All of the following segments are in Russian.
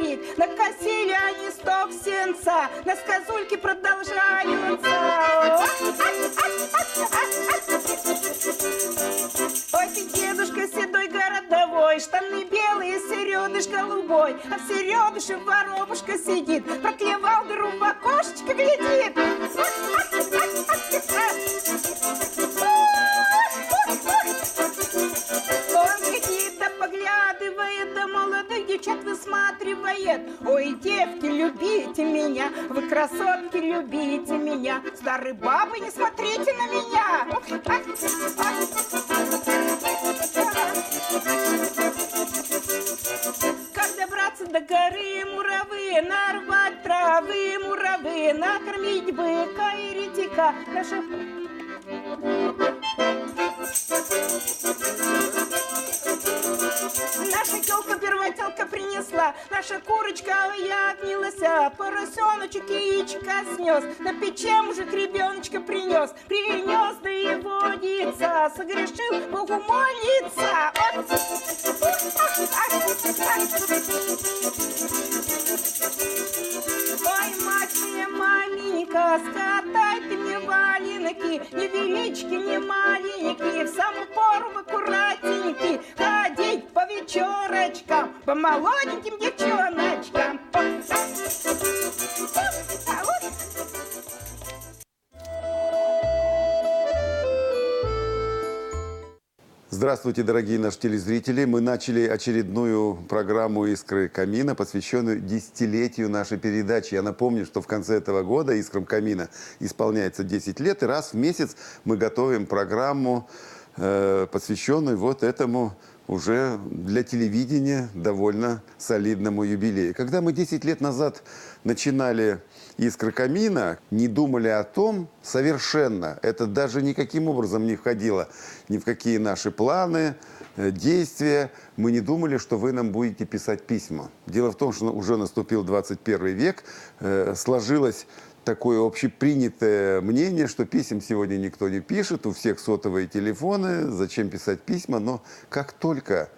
ловить. Накосили они сток сенца, на сказульке продолжаются. Ой, ты, дедушка седой городовой, штаны белые, середыш голубой, а в середыше воробушка сидит, проклевал дыру в окошечко глядит. Он глядит-то поглядывает, да молодых девчат высматривает. Ой, девки, любите меня, вы красотки, любите меня, старые бабы, не смотрите на меня. Как добраться до горы Муравы, нарвать травы Муравы, накормить быка и ретика. Наша тёлка первотелка принесла, наша курочка уятнилась, а поросеночек яичко снес, на пече мужик ребеночка принес, да и водится, согрешил, Богу молится. Ой, мать моя маленькая, скатай ты мне валенки, ни велички, ни маленькие, в самую пору в аккуратненькие, ходить по вечерочкам, по молоденьким девчоночкам. Здравствуйте, дорогие наши телезрители. Мы начали очередную программу «Искры камина», посвященную десятилетию нашей передачи. Я напомню, что в конце этого года «Искрам камина» исполняется 10 лет, и раз в месяц мы готовим программу, посвященную вот этому уже для телевидения довольно солидному юбилею. Когда мы 10 лет назад начинали «Искры камина», не думали о том совершенно. Это даже никаким образом не входило ни в какие наши планы, действия. Мы не думали, что вы нам будете писать письма. Дело в том, что уже наступил 21 век, сложилось такое общепринятое мнение, что писем сегодня никто не пишет, у всех сотовые телефоны, зачем писать письма. Но как только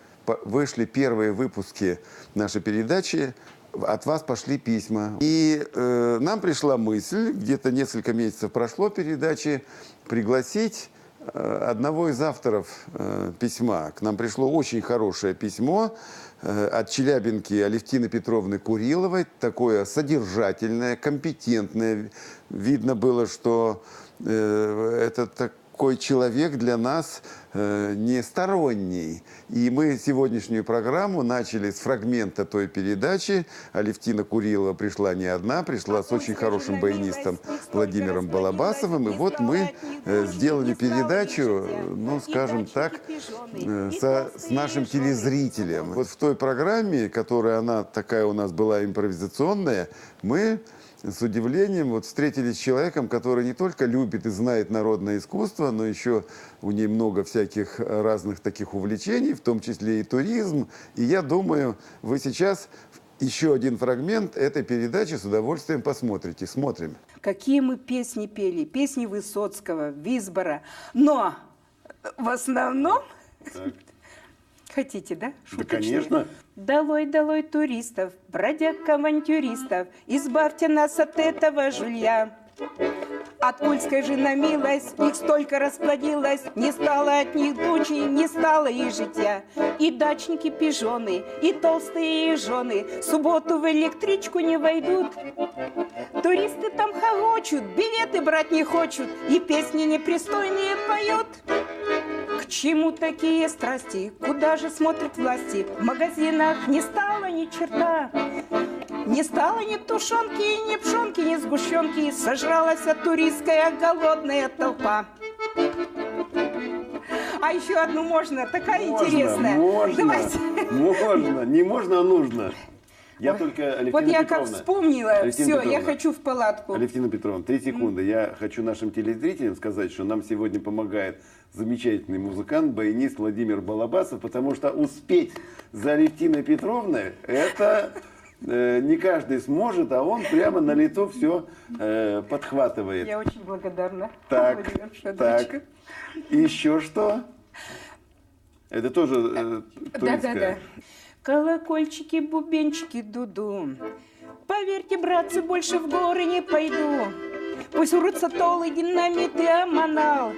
вышли первые выпуски нашей передачи, от вас пошли письма. И нам пришла мысль, где-то несколько месяцев прошло передачи, пригласить одного из авторов письма. К нам пришло очень хорошее письмо от челябинки Алевтины Петровны Куриловой. Такое содержательное, компетентное. Видно было, что это такой человек для нас не сторонний. И мы сегодняшнюю программу начали с фрагмента той передачи. Алевтина Курилова пришла не одна, пришла с очень хорошим баянистом Владимиром Балабасовым. И вот мы сделали передачу, ну, скажем так, с нашим телезрителем. Вот в той программе, которая она такая у нас была импровизационная, мы с удивлением вот встретились с человеком, который не только любит и знает народное искусство, но еще у нее много всяких разных таких увлечений, в том числе и туризм. И я думаю, вы сейчас еще один фрагмент этой передачи с удовольствием посмотрите. Смотрим. Какие мы песни пели, песни Высоцкого, Висбора, но в основном... Так. Хотите, да? Да, конечно. Долой, долой туристов, бродяг-авантюристов, избавьте нас от этого жилья. От польской же на милость их столько расплодилось, не стало от них дучи, не стало и житья. И дачники пижоны, и толстые жены в субботу в электричку не войдут. Туристы там хохочут, билеты брать не хочут, и песни непристойные поют. К чему такие страсти? Куда же смотрят власти? В магазинах не стало ни черта. Не стало ни тушенки, ни пшенки, ни сгущенки. Сожралась туристская голодная толпа. А еще одну можно? Такая интересная. Можно, Давайте. можно. Не можно, а нужно. Я только, Алевтина Вот я Петровна, как вспомнила, Алевтина все, Петровна, я хочу в палатку. Алевтина Петровна, 3 секунды. Я хочу нашим телезрителям сказать, что нам сегодня помогает замечательный музыкант, баянист Владимир Балабасов, потому что успеть за Алевтиной Петровной, это не каждый сможет, а он прямо на лету все подхватывает. Я очень благодарна. Так, Владимир так. Федорович. Еще что? Это тоже турецкая. Да. Колокольчики, бубенчики, дуду. Поверьте, братцы, больше в горы не пойду. Пусть урутся толы, динамит и аманал.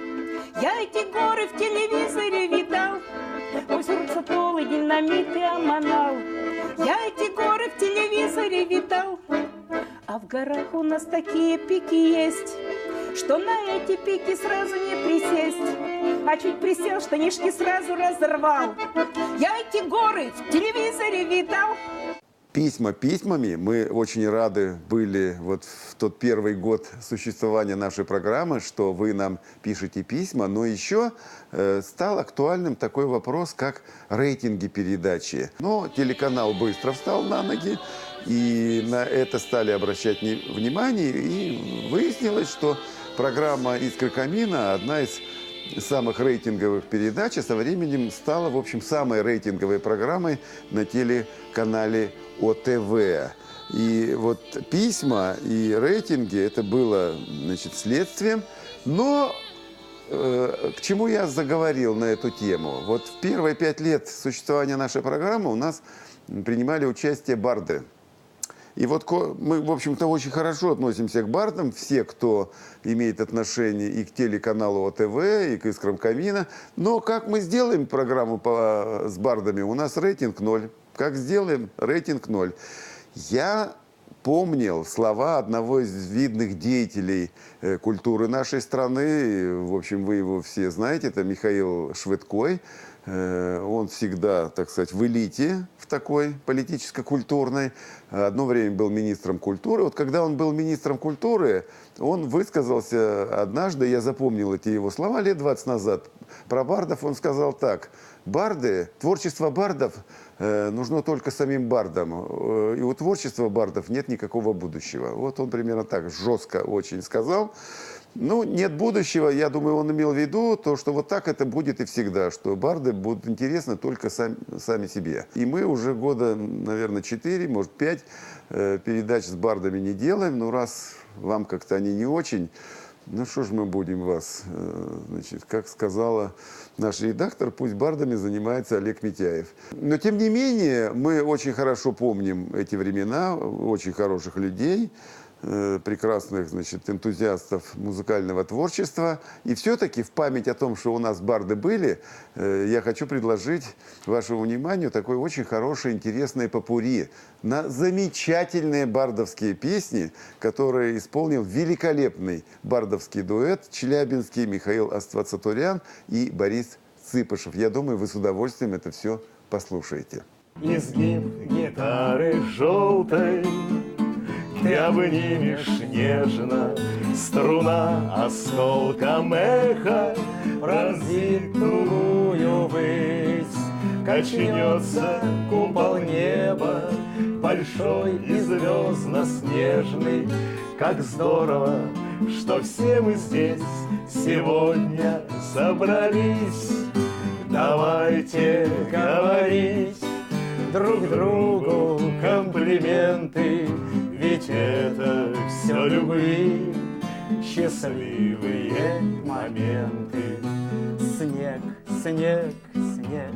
Я эти горы в телевизоре видал. Пусть урутся толы, динамит и аманал. Я эти горы в телевизоре видал. А в горах у нас такие пики есть, что на эти пики сразу не присесть. А чуть присел, штанишки сразу разорвал. Я эти горы в телевизоре видал. Письма письмами. Мы очень рады были вот в тот первый год существования нашей программы, что вы нам пишете письма. Но еще стал актуальным такой вопрос, как рейтинги передачи. Но телеканал быстро встал на ноги, и на это стали обращать внимание. И выяснилось, что программа «Искры камина» одна из самых рейтинговых передач, а со временем стала, в общем, самой рейтинговой программой на телеканале ОТВ. И вот письма и рейтинги, это было, значит, следствием. Но к чему я заговорил на эту тему? Вот в первые 5 лет существования нашей программы у нас принимали участие барды. И вот мы, в общем-то, очень хорошо относимся к бардам. Все, кто имеет отношение и к телеканалу ОТВ, и к «Искрам камина». Но как мы сделаем программу с бардами? У нас рейтинг 0. Как сделаем? Рейтинг 0. Я помнил слова одного из видных деятелей культуры нашей страны. В общем, вы его все знаете. Это Михаил Швыдкой. Он всегда, так сказать, в элите, в такой политическо-культурной. Одно время был министром культуры. Вот когда он был министром культуры, он высказался однажды, я запомнил эти его слова лет 20 назад, про бардов. Он сказал так: барды, творчество бардов нужно только самим бардам. И у творчества бардов нет никакого будущего. Вот он примерно так жестко очень сказал. Ну, нет будущего, я думаю, он имел в виду то, что вот так это будет и всегда, что барды будут интересны только сами себе. И мы уже года, наверное, 4, может 5 передач с бардами не делаем, но раз вам как-то они не очень, ну что ж мы будем вас, значит, как сказала наш редактор, пусть бардами занимается Олег Митяев. Но тем не менее, мы очень хорошо помним эти времена, очень хороших людей, прекрасных, значит, энтузиастов музыкального творчества. И все-таки в память о том, что у нас барды были, я хочу предложить вашему вниманию такой очень хороший, интересный попурри на замечательные бардовские песни, которые исполнил великолепный бардовский дуэт челябинский Михаил Аствацатурян и Борис Цыпышев. Я думаю, вы с удовольствием это все послушаете. Изгиб гитары желтой ты обнимешь нежно, струна осколком эха пронзит тугую высь. Качнется купол неба, большой и звездно-снежный. Как здорово, что все мы здесь сегодня собрались. Давайте говорить друг другу комплименты, ведь это все любви, счастливые моменты. Снег, снег, снег,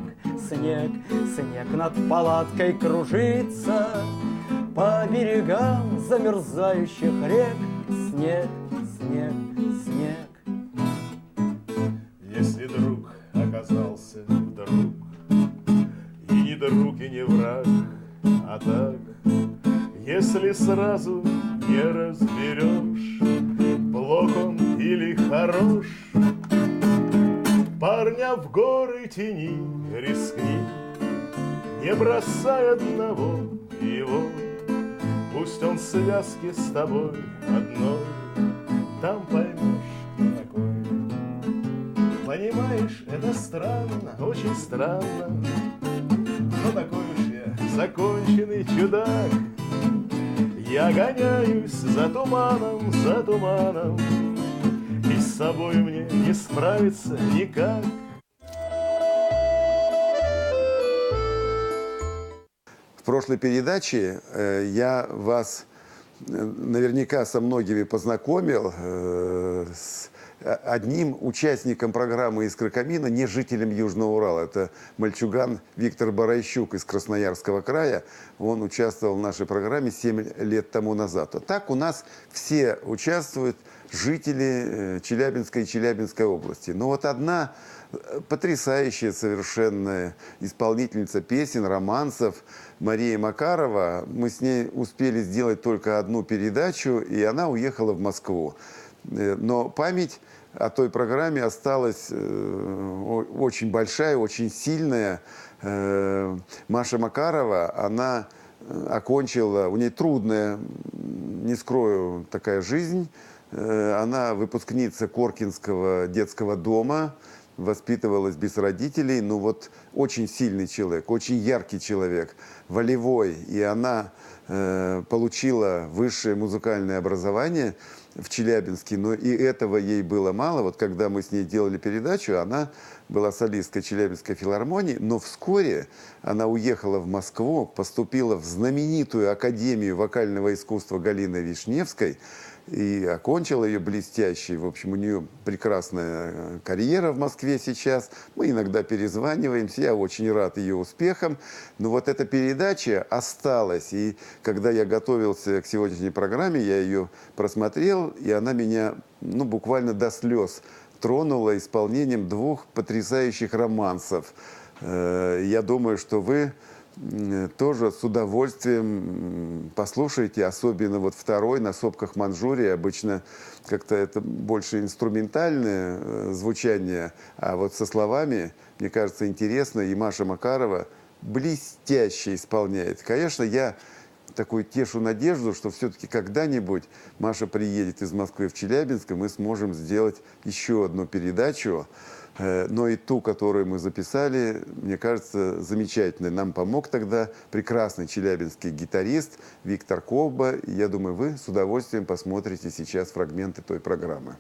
снег, снег над палаткой кружится по берегам замерзающих рек. Снег, снег, снег. Если друг оказался вдруг, и не друг, и не враг, а так, если сразу не разберешь, плох он или хорош, парня в горы тяни, рискни, не бросай одного его. Пусть он в связке с тобой одной, там поймешь, кто такой. Понимаешь, это странно, очень странно, но такой уж я законченный чудак. Я гоняюсь за туманом, и с собой мне не справиться никак. В прошлой передаче я вас наверняка со многими познакомил с одним участником программы «Искры камина», не жителем Южного Урала. Это мальчуган Виктор Барайщук из Красноярского края. Он участвовал в нашей программе 7 лет тому назад. А так у нас все участвуют жители Челябинской и Челябинской области. Но вот одна потрясающая совершенно исполнительница песен, романсов Мария Макарова. Мы с ней успели сделать только одну передачу, и она уехала в Москву. Но память о той программе осталась очень большая, очень сильная. Маша Макарова, она окончила, у нее трудная, не скрою, такая жизнь. Она выпускница Коркинского детского дома, воспитывалась без родителей, но вот очень сильный человек, очень яркий человек, волевой. И она получила высшее музыкальное образование в Челябинске, но и этого ей было мало. Вот когда мы с ней делали передачу, она была солисткой Челябинской филармонии, но вскоре она уехала в Москву, поступила в знаменитую Академию вокального искусства Галины Вишневской и окончила ее блестяще. В общем, у нее прекрасная карьера в Москве сейчас. Мы иногда перезваниваемся. Я очень рад ее успехам. Но вот эта передача осталась. И когда я готовился к сегодняшней программе, я ее просмотрел, и она меня буквально до слез тронула исполнением 2 потрясающих романсов. Я думаю, что вы тоже с удовольствием послушайте, особенно вот второй «На сопках Манчжурии». Обычно как-то это больше инструментальное звучание, а вот со словами, мне кажется, интересно. И Маша Макарова блестяще исполняет. Конечно, я такую тешу надежду, что все-таки когда-нибудь Маша приедет из Москвы в Челябинск, и мы сможем сделать еще одну передачу. Но и ту, которую мы записали, мне кажется, замечательной. Нам помог тогда прекрасный челябинский гитарист Виктор Ковба. И я думаю, вы с удовольствием посмотрите сейчас фрагменты той программы.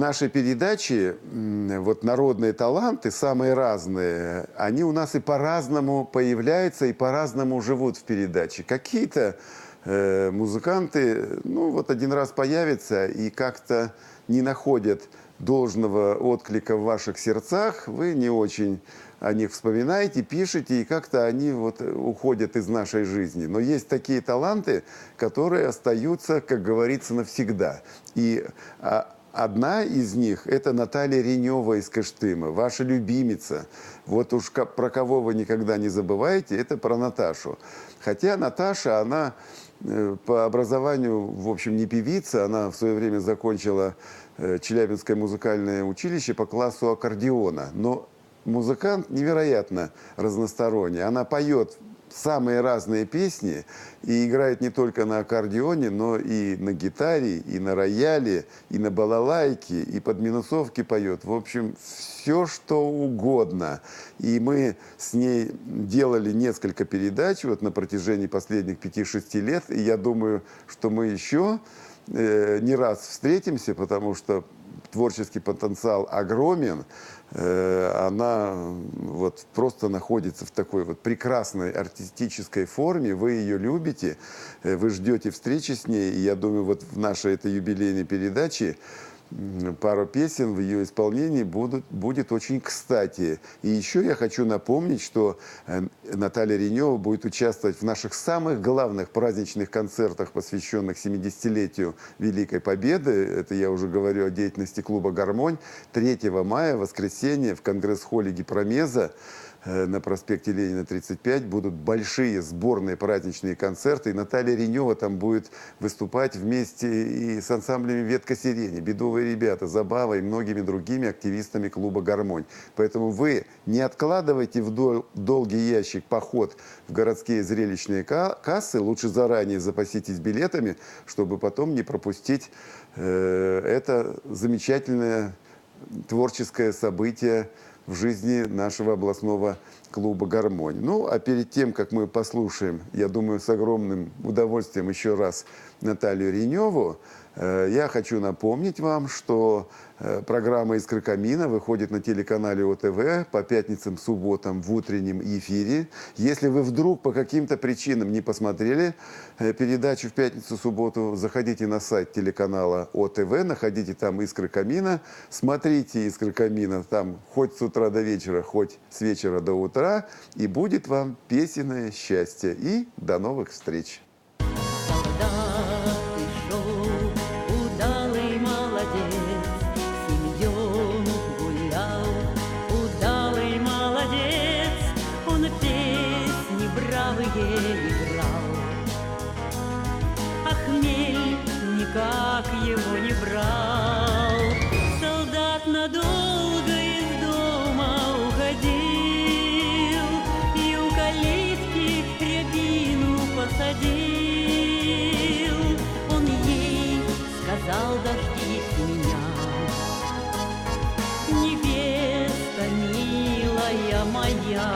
нашей передаче вот народные таланты, самые разные, они у нас и по-разному появляются, и по-разному живут в передаче. Какие-то музыканты, ну вот один раз появятся и как-то не находят должного отклика в ваших сердцах, вы не очень о них вспоминаете, пишете, и как-то они вот уходят из нашей жизни. Но есть такие таланты, которые остаются, как говорится, навсегда. И одна из них – это Наталья Ренева из Кыштыма, ваша любимица. Вот уж про кого вы никогда не забываете, это про Наташу. Хотя Наташа, она по образованию, в общем, не певица, она в свое время закончила Челябинское музыкальное училище по классу аккордеона. Но музыкант невероятно разносторонний. Она поет самые разные песни и играет не только на аккордеоне, но и на гитаре, и на рояле, и на балалайке, и под минусовки поет. В общем, все, что угодно. И мы с ней делали несколько передач вот на протяжении последних 5-6 лет. И я думаю, что мы еще не раз встретимся, потому что творческий потенциал огромен. Она вот просто находится в такой вот прекрасной артистической форме. Вы ее любите, вы ждете встречи с ней. И я думаю, вот в нашей этой юбилейной передаче пару песен в ее исполнении будет очень кстати. И еще я хочу напомнить, что Наталья Ренева будет участвовать в наших самых главных праздничных концертах, посвященных 70-летию Великой Победы. Это я уже говорю о деятельности клуба «Гармонь». 3 мая, воскресенье, в конгресс-холле Гипромеза на проспекте Ленина, 35, будут большие сборные праздничные концерты. И Наталья Ренева там будет выступать вместе и с ансамблями «Ветка сирени», «Бедовые ребята», «Забава» и многими другими активистами клуба «Гармонь». Поэтому вы не откладывайте в долгий ящик поход в городские зрелищные кассы. Лучше заранее запаситесь билетами, чтобы потом не пропустить это замечательное творческое событие в жизни нашего областного клуба «Гармонь». Ну, а перед тем, как мы послушаем, я думаю, с огромным удовольствием еще раз Наталью Реневу, я хочу напомнить вам, что программа «Искры камина» выходит на телеканале ОТВ по пятницам, субботам в утреннем эфире. Если вы вдруг по каким-то причинам не посмотрели передачу в пятницу-субботу, заходите на сайт телеканала ОТВ, находите там «Искры камина», смотрите «Искры камина» там хоть с утра до вечера, хоть с вечера до утра, и будет вам песенное счастье. И до новых встреч! Никак его не брал. Солдат надолго из дома уходил и у калитки рябину посадил. Он ей сказал: дождись меня, невеста милая моя.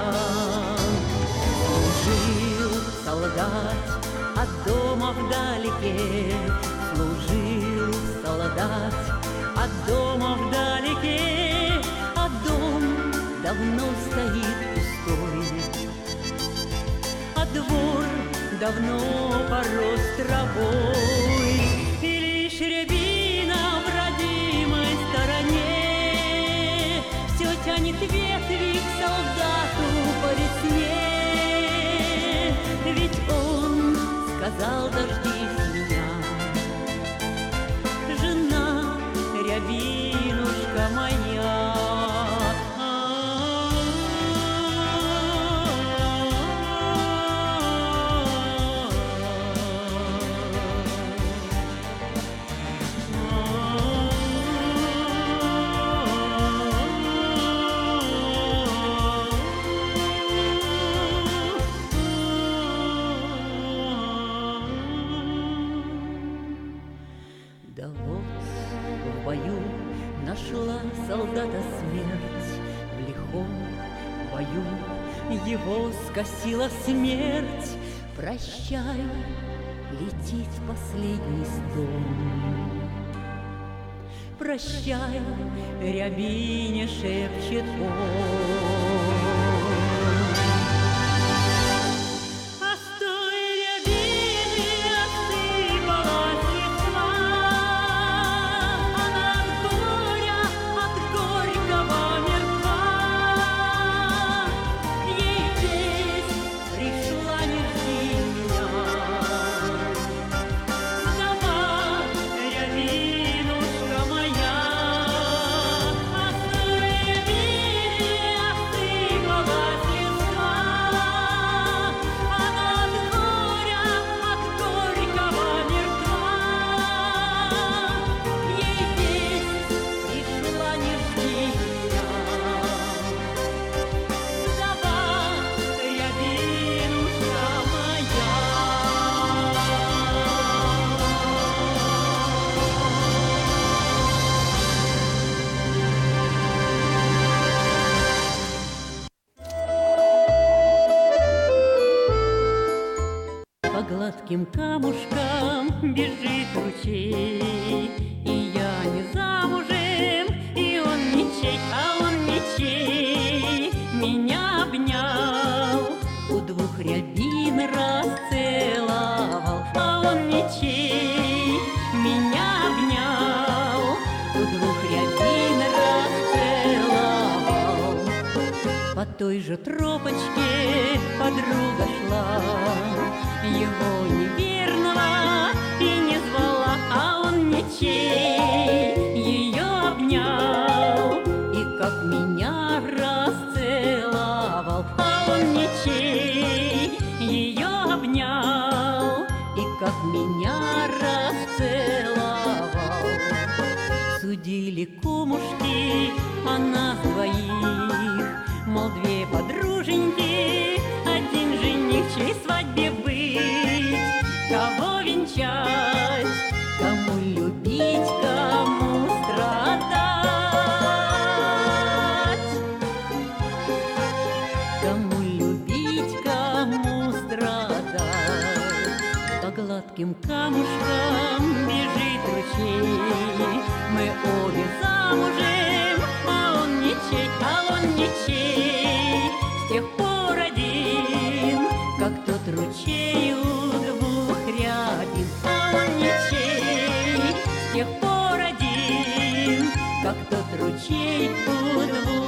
Служил солдат от дома вдалеке, служил солдат от дома вдалеке, а дом давно стоит пустой, а двор давно порос травой, и лишь рябина в родимой стороне все тянет ветви к солдату по весне. Ведь он сказал: дождись меня, жена, рябинушка моя. Да вот в бою нашла солдата смерть, в лихом бою его скосила смерть. Прощай, летит последний стон. прощай, рябине шепчет он. А с той рябины осыпалась листва, она от горя, от горького мертва. Ей весть пришла, не жди меня. Вдова, рябинушка моя, а с той рябины осыпалась листва, она от горя, от горького мертва. Ей весть пришла, не жди меня. Вдова, рябинушка моя. По гладким камушкам бежит ручей, и я не замужем, и он ничей, а он ничей. Меня обнял, у двух рябин расцеловал, а он ничей. Меня обнял, у двух рябин расцеловал. По той же тропочке подруга шла, его неверного и не звала, а он ничей. Ее обнял и как меня расцеловал, а он ничей. Ее обнял и как меня расцеловал. Судили кумушки о нас двоих, мол, две подруженьки, один жених, чьей свадьбе быть. Кого венчать, кому любить, кому страдать. Кому любить, кому страдать. По гладким камушкам бежит ручей, мы обе замужем, а он ничей, а он ничей. С тех пор один, как тот ручей у двух рябин, а он ничей. С тех пор один, как тот ручей у двух